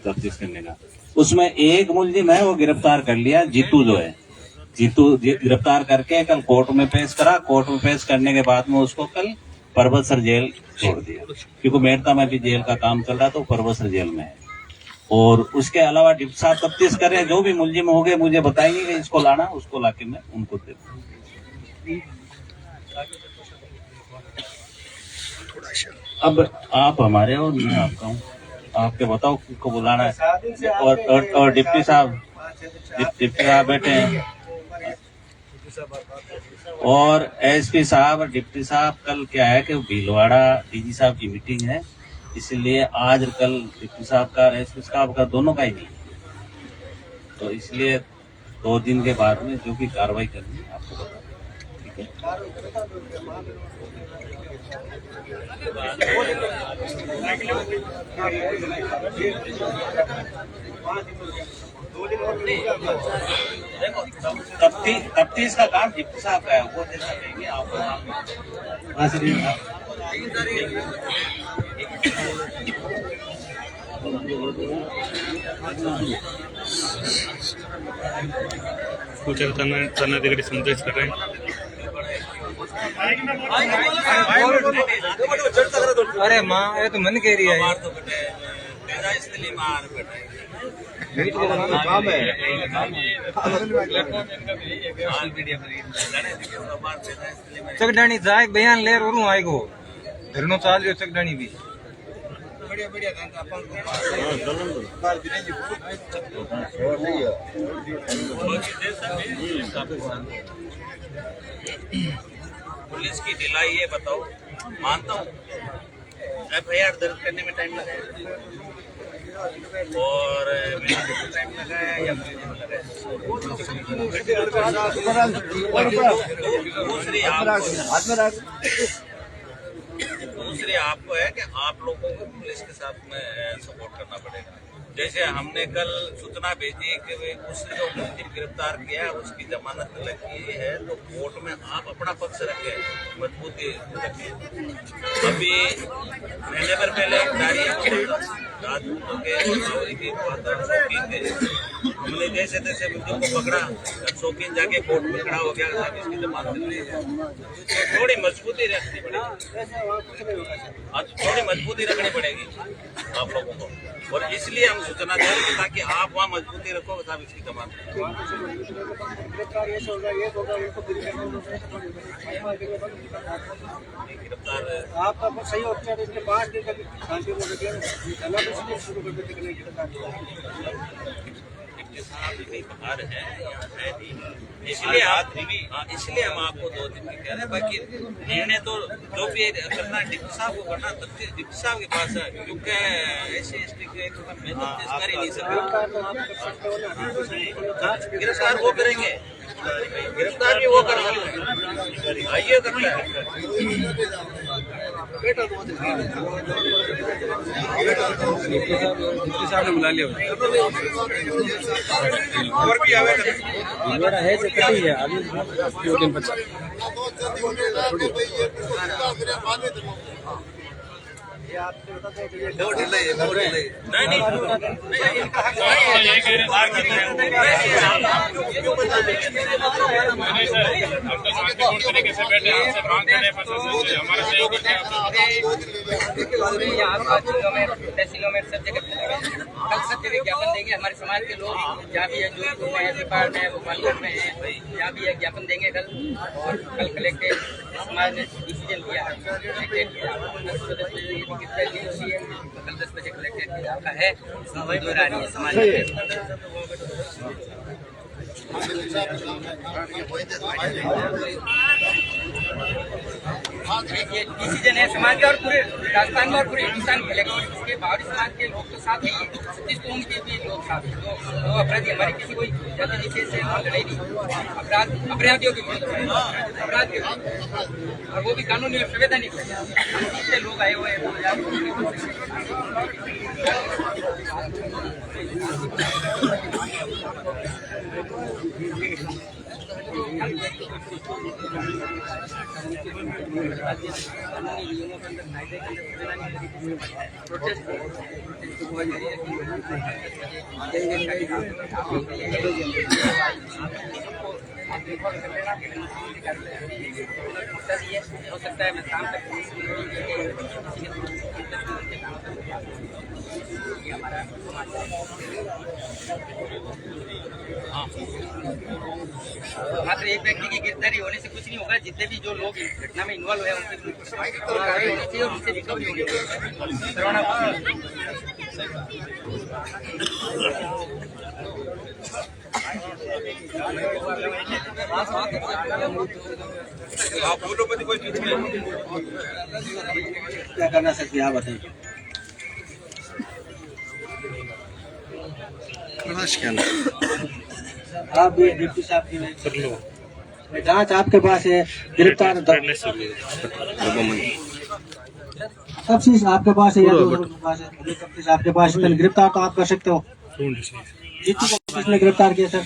तफ्तीश करने का। उसमें एक मुलजिम है वो गिरफ्तार कर लिया, जीतू जो है, जीतू गिरफ्तार करके कल कोर्ट में पेश करा। कोर्ट में पेश करने के बाद में उसको कल परबतसर जेल छोड़ दिया, क्योंकि मेड़ता में भी जेल का काम चल रहा था, तो परबतसर जेल में है। और उसके अलावा डिप्टी साहब तफ्तीश कर रहे हैं, जो भी मुलजिम हो गए मुझे बताएंगे कि इसको लाना, उसको लाके मैं उनको दे दूं। अब आप हमारे और मैं आपका हूँ, आपके बताओ किसको बुलाना है। और डिप्टी साहब बैठे हैं, और एसपी साहब और डिप्टी साहब कल क्या है कि भीलवाड़ा डीजी साहब की मीटिंग है, इसलिए आज कल डिप्टी साहब का एसपी साहब का दोनों का ही नहीं, तो इसलिए 2 दिन के बाद में जो भी कार्रवाई करनी है आपको बता दें, ठीक है। तफ्तीश का काम डिप्टी साहब का है, वो जैसा कहेंगे आपको। कुछ थानाधिकारी संदेश कर रहे हैं। अरे माँ ये तो मन कह रही है चकडानी जाए बयान ले रू आएगो धरनो चाल जो चकडानी भी पुलिस की ढिलाई है, बताओ। मानता हूँ FIR दर्ज करने में टाइम लगा और टाइम लगाया या दूसरी आपको है कि आप लोगों को पुलिस के साथ में सपोर्ट करना पड़ेगा। जैसे हमने कल सूचना भेजी कि उसने जो मुलजिम गिरफ्तार किया है उसकी जमानत लगी है, तो कोर्ट में आप अपना पक्ष रखें, मजबूती रखें। अभी महीने भर पहले एक राजपूतों के हमने जैसे तैसे मुलजिम को पकड़ा, शौकीन जाके कोर्ट में खड़ा हो गया, इसकी जमानत नहीं है। थोड़ी मजबूती रखनी पड़ेगी, थोड़ी मजबूती रखनी पड़ेगी आप लोगों को, और इसलिए हम सूचना दे रहे हैं ताकि आप वहाँ मजबूती रखो साहब इसकी जमानत। गिरफ्तार आपका सही उपचार इसके बाद शांति बाहर है, इसलिए हम आपको 2 दिन की कह रहे हैं। बाकी निर्णय तो जो भी करना डिप्टी साहब को करना, डिप्टी साहब के पास है, क्योंकि SC/ST के मैं तो कर ही नहीं सकता। गिरफ्तार वो करेंगे, गिरफ्तार भी वो कर सकते हैं, आइए करता है। डिप्टी साहब ने बुला लिया और भी आवे है कटी है अभी 2 दिन बचा। तहसीलों में सब जगह कल सत्य विज्ञापन देंगे। हमारे समाज के लोग जहाँ भी है, जो नेपाल में है, गोपालगंज में है, जहाँ भी है ज्ञापन देंगे कल। और कल कलेक्टर समाज ने डिसीजन लिया है, कल 10 बजे कलेक्टर का है, है समाज ये डिसीजन है समाज का, और पूरे राजस्थान में और पूरे हिंदुस्तान में। लेकिन इसके बाहरी समाज के लोग तो साथ ही, 36 कौम के भी लोग साथ हैं। तो अपराधी हमारी किसी कोई जाति विशेष से लड़ाई नहीं, अपराधियों के विरुद्ध अपराध के विरुद्ध, और वो भी कानूनी और संवैधानिक है। हम जितने लोग आए हुए हैं कानूनी नियमों के अंदर, कायदे के अंदर हो सकता है मैं शाम तक मात्र एक व्यक्ति की गिरफ्तारी होने से कुछ नहीं होगा। जितने भी जो लोग इस घटना में इन्वॉल्व है उनके कार्रवाई होनी चाहिए और उनसे रिकवरी होनी चाहिए। क्या करना सकते हैं आप बताइए। आप भी डिप्टी साहब की जांच आपके पास है, गिरफ्तार सब चीज आपके पास है या आपके पास है, गिरफ्तार तो आप कर सकते हो। जीतू को किसने गिरफ्तार किया सर?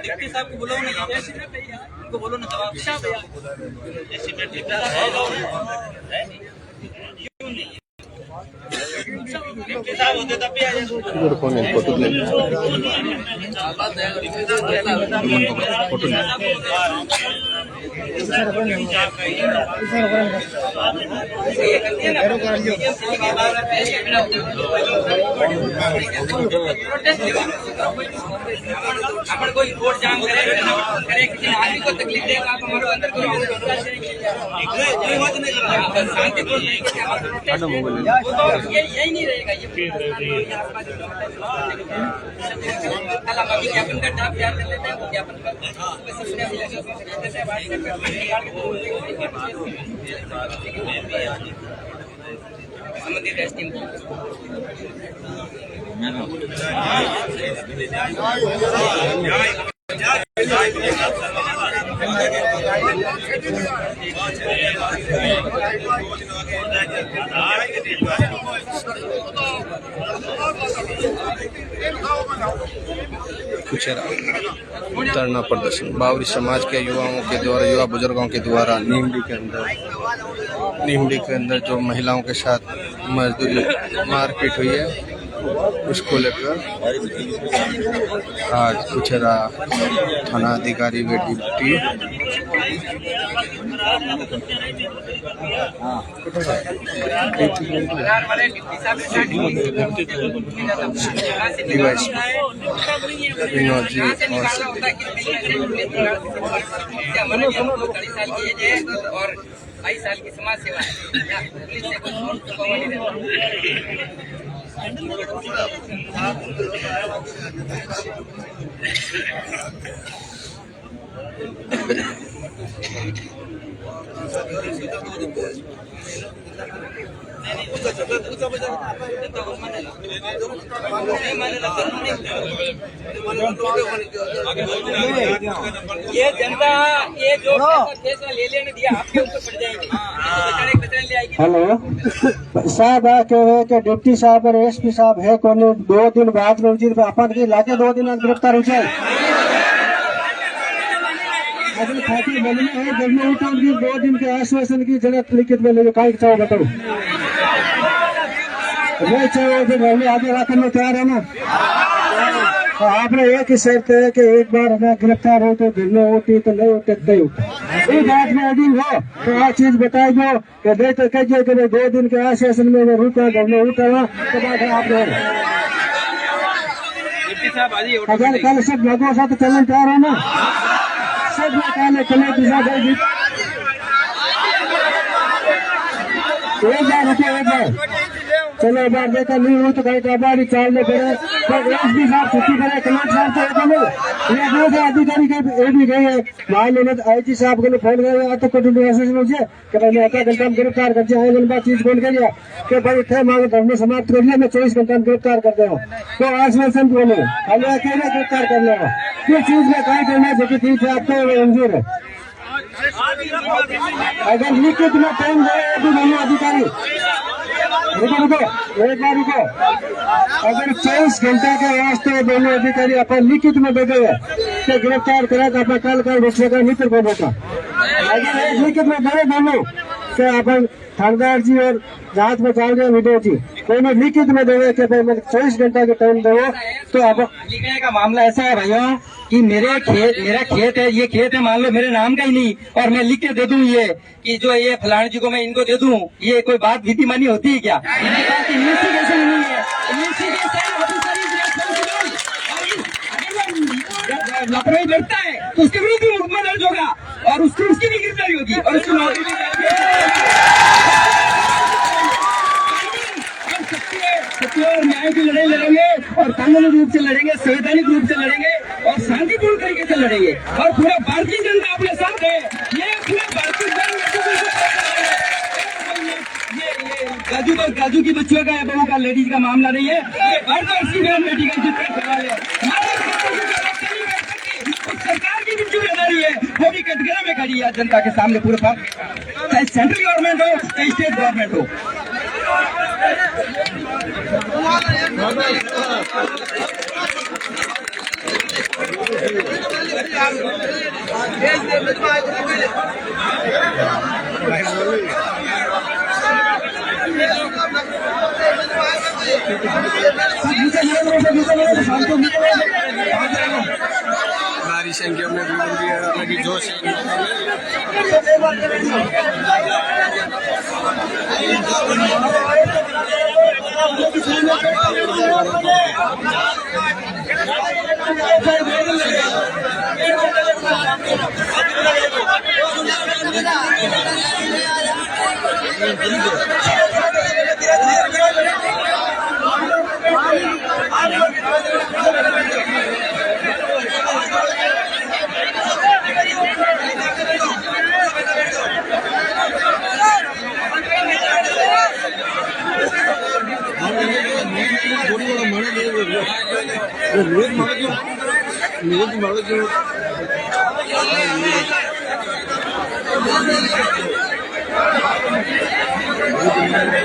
डिप्टी साहब को बोलो ना, उनको बोलो ना जवाब। होते तब भी आ अपन कोई कोर्ट जाम करे किसी आदमी को तकलीफ देगा आप हमारे अंदर कोई यही नहीं रहेगा। कल हम विज्ञापन का टाप तैयार कर लेते हैं, विज्ञापन का संबंधित टीम कुचेरा धरना प्रदर्शन बावरी समाज के युवाओं के द्वारा, युवा बुजुर्गों के द्वारा नीमडी के अंदर जो महिलाओं के साथ मजदूरी मारपीट हुई है उसको लेकर आज कुचेरा थाना अधिकारी व डिप्टी विनोद जी और 22 साल की समाज सेवा है। ये जनता ये जो फैसला ले लेने दिया आपके ऊपर पड़ जाएगी। हेलो साहब के डिप्टी साहब और एसपी साहब है कौन 2 दिन बाद में उचित अपन की लाके 2 दिन गिरफ्तार हो जाए। अगले खाती बनने है गवर्नमेंट की 2 दिन के आश्वासन की जगह लिखित में ले काई चाहो बताओ नहीं चाहो तो घर में आगे रखने में तैयार है ना। तो आपने एक ही शर्त है कि एक बार हमें गिरफ्तार हो तो घर में उठी तो नहीं उठे नहीं उठे इस बात में अधीन हो तो आज चीज बताई दो कि नहीं तो कहिए कि 2 दिन के आश्वासन में मैं रुका घर में उठा तो बात है आप अगर कल सब लोगों साथ चलने तैयार हो ना सब काले चले एक बार चलो एक बार देखा नहीं हुई तो कहीं बार चालने करे तो एसपी साहब छुट्टी करे कलेक्टर साहब तो ये दो अधिकारी के भी गए हैं मान लो आईजी साहब को फोन किया तो कुछ मुझे कि मैंने आधा घंटा में गिरफ्तार कर दिया लंबा चीज फोन कर दिया कि भाई थे मांगे धरना समाप्त कर लिया मैं 24 घंटा में गिरफ्तार कर दे तो आश्वासन बोले खाली अकेले गिरफ्तार कर लेगा किस चीज में कहीं करना जो चीज है आपको मंजूर है। अगर लिखित में टाइम गए अधिकारी एक बार रुको। अगर 24 घंटे के वास्ते दोनों अधिकारी अपन लिखित में दे गए तो गिरफ्तार करा तो अपन कल कर बच्चे का मित्र को बेटा। अगर एक लिखित में दे दोनों तो अपन थानेदार जी और जांच में जाओगे वीडियो जी कोई लिखित में देवे कि भाई मैंने 24 घंटा के टाइम दो। तो अब लिखने का मामला ऐसा है भैया कि मेरा खेत है, ये खेत है मान लो मेरे नाम का ही नहीं, और मैं लिख के दे दूं ये कि जो ये फलाने जी को मैं इनको दे दूं, ये कोई बात विधि मानी होती है क्या? इन्वेस्टिगेशन नहीं है, लापरवाही बरतता है तो उसके विरुद्ध भी मुकदमा दर्ज होगा और उसकी भी गिरफ्तारी होगी और उसकी नौकरी भी सत्य और न्याय की लड़ाई लड़ेंगे और कानूनी रूप से लड़ेंगे, संवैधानिक रूप से लड़ेंगे और शांतिपूर्ण तरीके से लड़ेंगे और पूरा भारतीय जनता अपने साथ है। ये पूरे भारतीय गाजू की बच्चों का बहू का लेडीज का मामला नहीं है, ये भारतवर्ष की बेटी का जितना सवाल है। सरकार की भी जिम्मेदारी है, वो भी कटघरे में खड़ी है जनता के सामने पूरे चाहे सेंट्रल गवर्नमेंट हो चाहे स्टेट गवर्नमेंट हो। भारी संख्या में लगी जोश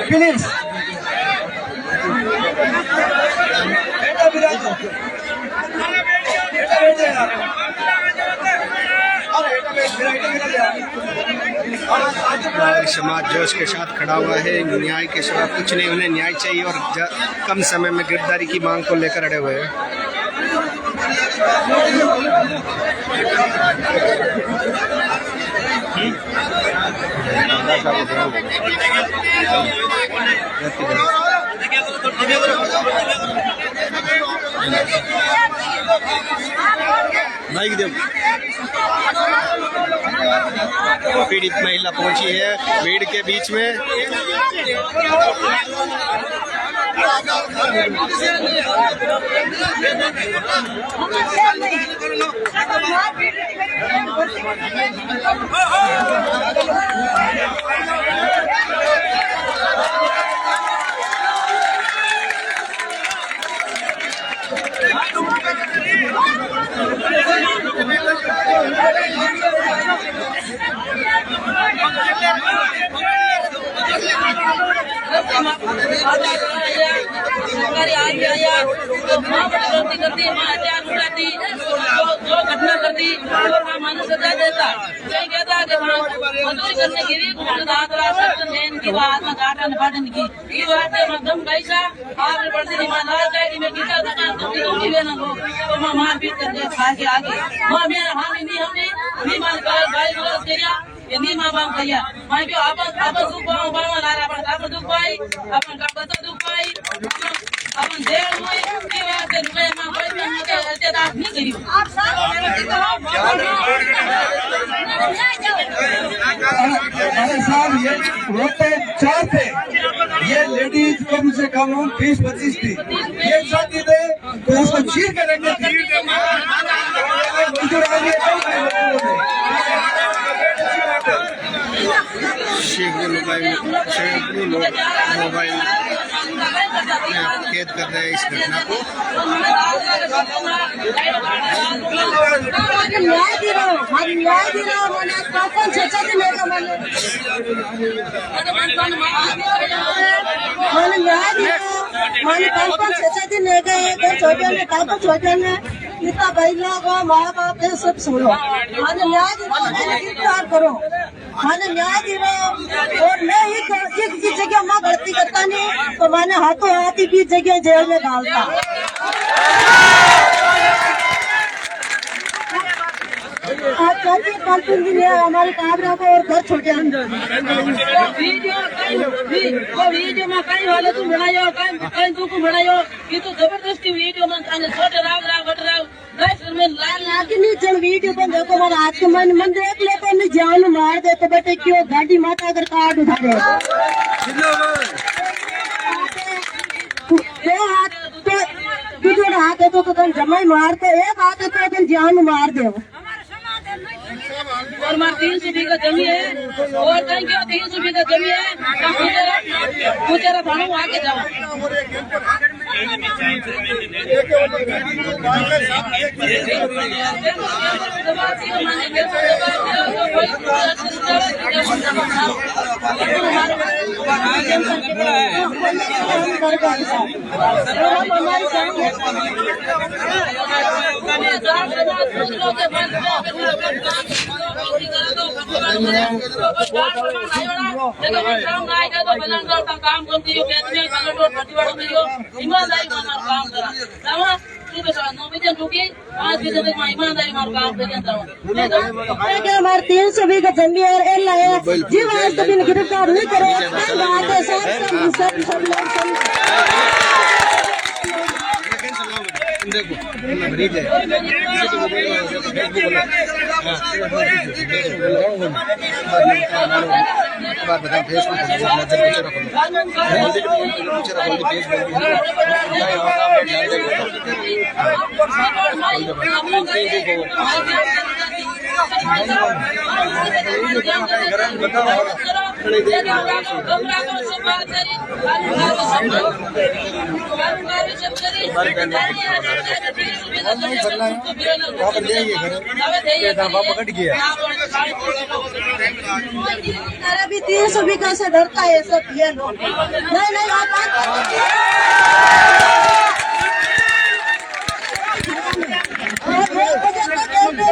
प्लीज समाज जोश के साथ खड़ा हुआ है, न्याय के सिवा कुछ नहीं, उन्हें न्याय चाहिए और कम समय में गिरफ्तारी की मांग को लेकर अड़े हुए हैं। पीड़ित महिला पहुंची है भीड़ के बीच में। जो घटना करती और मानो सजा देता, कहीं कहता कि मजदूरी करने की की बात में घाटा निपाटन की बात मध्यम पैसा आपने पड़ती थी महाराज का कि मैं गीता दुकान तो ना हो तो मैं मारपीट करके खा के आगे वहाँ मेरा हाँ नहीं हमने नहीं मान भाई किया ये नहीं माँ बाप भैया वहाँ भी आपस दुख पाओ बाबा नारा पड़ता अपन दुख पाई अपन का बता दुख पाई अपन जेल हुई की बात है रुपये माँ कोई भी मुझे अत्याचार नहीं करी अरे साहब ये रोते चार थे, ये लेडीज को मुझसे कानून 20-25 थी, ये चाहती थे तो उसको चीर के रखते थे। शीघ्र मोबाइल कैद कर रहे हैं इस घटना को। न्याय दे रहा हूँ मैंने शासन छे दिन मैंने न्याय दिया। मैंने 5-5, 6-6 दिन ले गए, घर छोटे ने, काका छोटे ने, इतना भाई लोग माँ बाप है, सब सुनो। मैंने न्याय दिया, मैंने गिरफ्तार करो। मैंने न्याय दिया और मैं ही किसी जगह मैं गलती करता नहीं तो मैंने हाथों हाथ ही की जगह जेल में डालता। आज 4-5 दिन है हमारे काबरा को और घर छोटे वीडियो में कई वाले तुम बनायो कई तुम बनायो ये तो जबरदस्ती वीडियो में छोटे राव में लाके नहीं चल वीडियो पर देखो हमारा हाथ के मन देख ले तो मैं जान मार दे तो बेटे क्यों गाड़ी माता अगर काट उठा दे दो हाथ तो जो हाथ है तो तुम जमाई मार दे एक हाथ है तो तुम जान मार दे और मार 300 बीघा जमी है और कहीं क्या 300 बीघा जमी है पूछेरा भाड़ू आके जाओ काम करती हो ईमानदारी काम करा हमारे 300 बीघा जमी है जीव आज तो बिन गिरफ्तार नहीं करे मरीज है बात बता फेसबुक पकड़ गया अभी 300 बीघा से डरता है सब ये लोग नहीं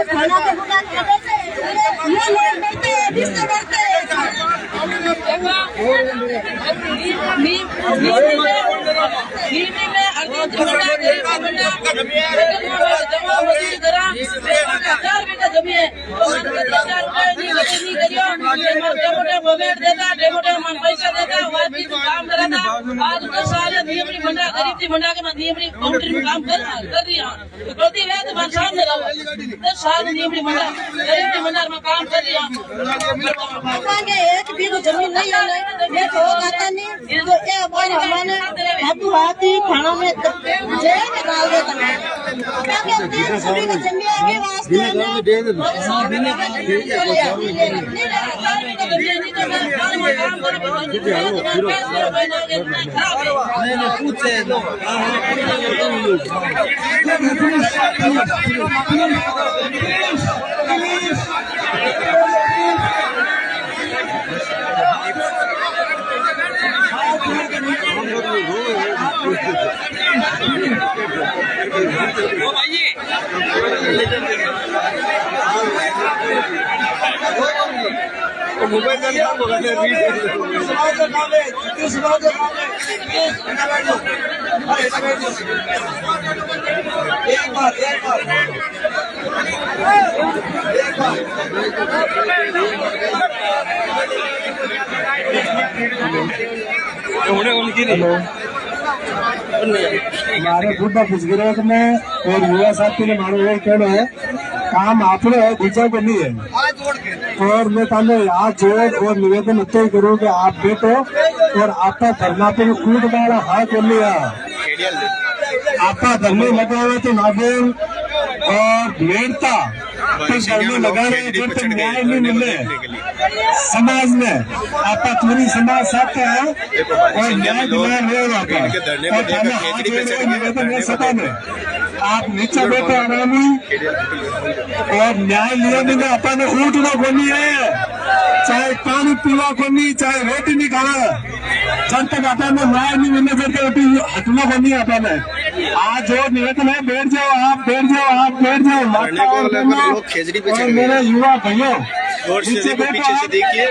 खाना तो बुला ये लोग डरते हैं किससे डरते हैं पैसा देता काम कराता आज 10 साल नियमनी मंडा गरीब थी मंडा के नियमनी काउंटर में काम कर रही है गलती है तो सामने रहो 10 साल नियमनी मंडा गरीब थी मंडा में काम कर रही है एक भी जमीन नहीं है ये तो आता नहीं तो ये हमारे हाथों हाथ ही खाना में जेल में डाल देता है सभी को जमीन के हमारे बुढ़ा पुष्गिरोध में और युवा साथी ने मारो ये कहना है काम आपने है दूसरा को नहीं है और मैं ताने आज जोड़ और निवेदन इतना ही करूँ कि आप बेटो और आपका धरना पे कूद वाला हाथ बोल लिया आपका धरने लगा हुआ तो नागेल और मेड़ता तो धरने लगा रहे हैं तो न्याय नहीं मिले समाज में आपका पूरी समाज साथ है और न्याय दिला रहे हो आपका और निवेदन है सभा में आप नीचे बैठो आरामी और न्याय लिया में अपन उठना कोनी है, चाहे पानी पीवा कोनी, चाहे रोटी नहीं खाना, जब तक अपन न्याय नहीं मिलने देते हटना कोनी है अपन। आज जो निवेदन है, बैठ जाओ आप, बैठ जाओ आप, बैठ जाओ। लोग खेजड़ी पे चढ़ मेरे युवा भाइयों और से देखो, पीछे से देखिए।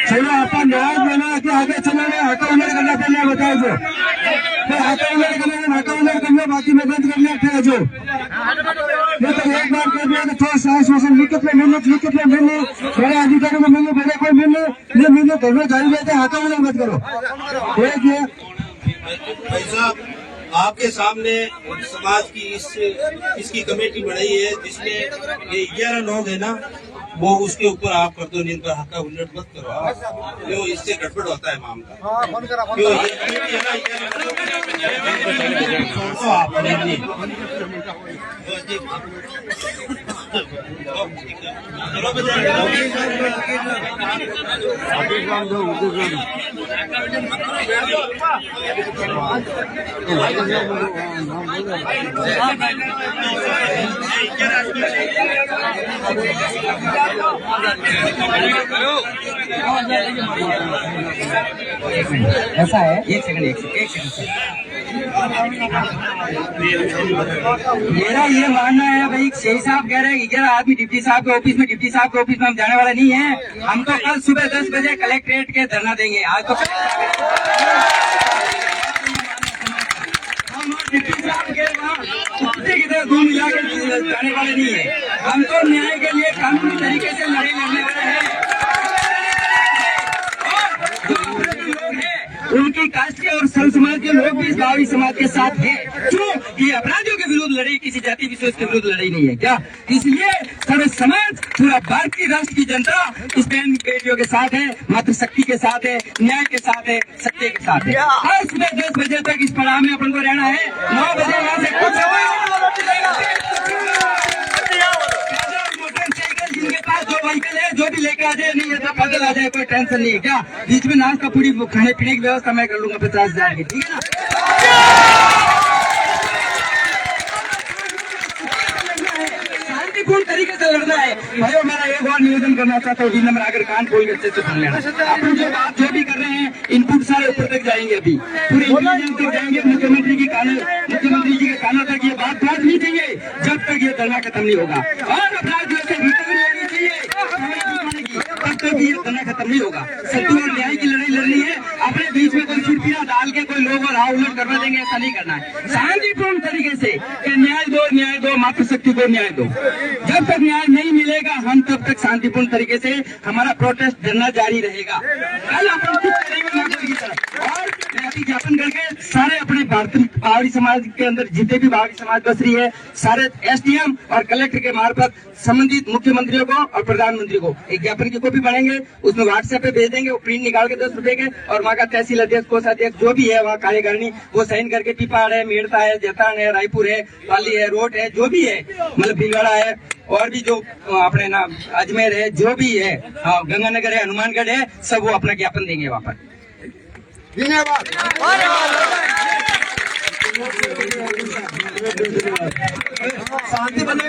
चलो अपन न्याय देना कि आगे चलना, हका उलट करना पहले बताओ जो, फिर हका उलट करना, हका उलट करना, बाकी में बंद करना फिर जो। ये तो एक बार कर दिया तो थोड़ा सा शोषण लिखित में मिले, बड़े अधिकारियों को मिले, बड़े को मिले, ये मिले दोनों जारी रहते, हका उलट मत करो। एक ये भाई साहब, आपके सामने समाज की इसकी कमेटी बनाई है, जिसमें ये 11 लोग है ना, वो उसके ऊपर आप कर दो, इनका हक्का उलट मत करो आप, क्यों इससे गड़बड़ होता है मामला। क्यों ये कमेटी है ना, छोड़ो आप नहीं। ऐसा है। एक सेकंड मेरा ये मानना है भाई, शेख साहब कह रहे हैं 11 आदमी डिप्टी साहब के ऑफिस में हम जाने वाला नहीं है। हम तो कल सुबह 10 बजे कलेक्ट्रेट के धरना देंगे। आज तो हम डिप्टी साहब के वहाँ घूम मिला के जाने वाले नहीं है। हम तो न्याय के लिए कानूनी तरीके से लड़ाई लड़ने वाले हैं। उनकी कास्ट के और सर्व समाज के लोग भी इस बावरी समाज के साथ हैं। क्यों? ये अपराधियों के विरुद्ध लड़ाई किसी जाति विशेष के विरुद्ध लड़ाई नहीं है क्या? इसलिए सर्व समाज, पूरा भारत की राष्ट्र की जनता इस बहन बेटियों के साथ है, मातृशक्ति के साथ है, न्याय के साथ है, सत्य के साथ है। आज सुबह 10 बजे तक इस पड़ाव में अपन को रहना है। 9 बजे यहाँ से कुछ जिनके पास जो व्हीकल है, जो भी लेके आ जाए, नहीं है तो पैदल आ जाए, कोई टेंशन नहीं है क्या? बीच में नाश्ता पूरी खाने पीने की व्यवस्था मैं कर लूंगा 50,000 की, ठीक है ना? शांतिपूर्ण तरीके से लड़ना है भाइयों। मेरा एक और निवेदन करना चाहता हूँ, नंबर आकर कान खोल के अच्छे से सुन लेना। अपन जो बात जो भी कर रहे हैं, इनपुट सारे ऊपर तक जाएंगे, अभी पूरे इंटेलिजेंस तक जाएंगे, मुख्यमंत्री जी के कानों तक ये बात पहुंचनी चाहिए जब तक ये धरना खत्म नहीं होगा। और अपराधियों से रिकवरी होनी चाहिए तब तक ये धरना खत्म नहीं होगा। सत्य और न्याय की लड़ाई लड़नी है। अपने बीच में कोई फिरफिरा डाल के कोई लोग और उलट करवा देंगे, ऐसा नहीं करना है। शांतिपूर्ण तरीके से न्याय दो, मातृशक्ति को न्याय दो। जब तक न्याय नहीं मिलेगा, हम तब तक शांतिपूर्ण तरीके से हमारा प्रोटेस्ट धरना जारी रहेगा। कल अपन कुछ करेंगे की तरफ और ज्ञापन करके सारे अपने बावरी समाज के अंदर जितने भी बावरी समाज बस रही है, सारे एसडीएम और कलेक्टर के मार्फत संबंधित मुख्यमंत्रियों को और प्रधानमंत्री को एक ज्ञापन की कॉपी बनाएंगे, उसमें व्हाट्सएप पे भेज देंगे। वो प्रिंट निकाल के 10 रुपए के, और वहाँ का तहसील अध्यक्ष, कोषाध्यक्ष जो भी है वहाँ कार्यकारिणी, वो साइन करके पिपाड़ है, मेड़ता है, जैतान है, रायपुर है, पाली है, रोड है, जो भी है, मतलब भीलवाड़ा है, और भी जो अपने ना अजमेर है, जो भी है, गंगानगर है, हनुमानगढ़ है, सब वो अपना ज्ञापन देंगे वहाँ पर। शांति बने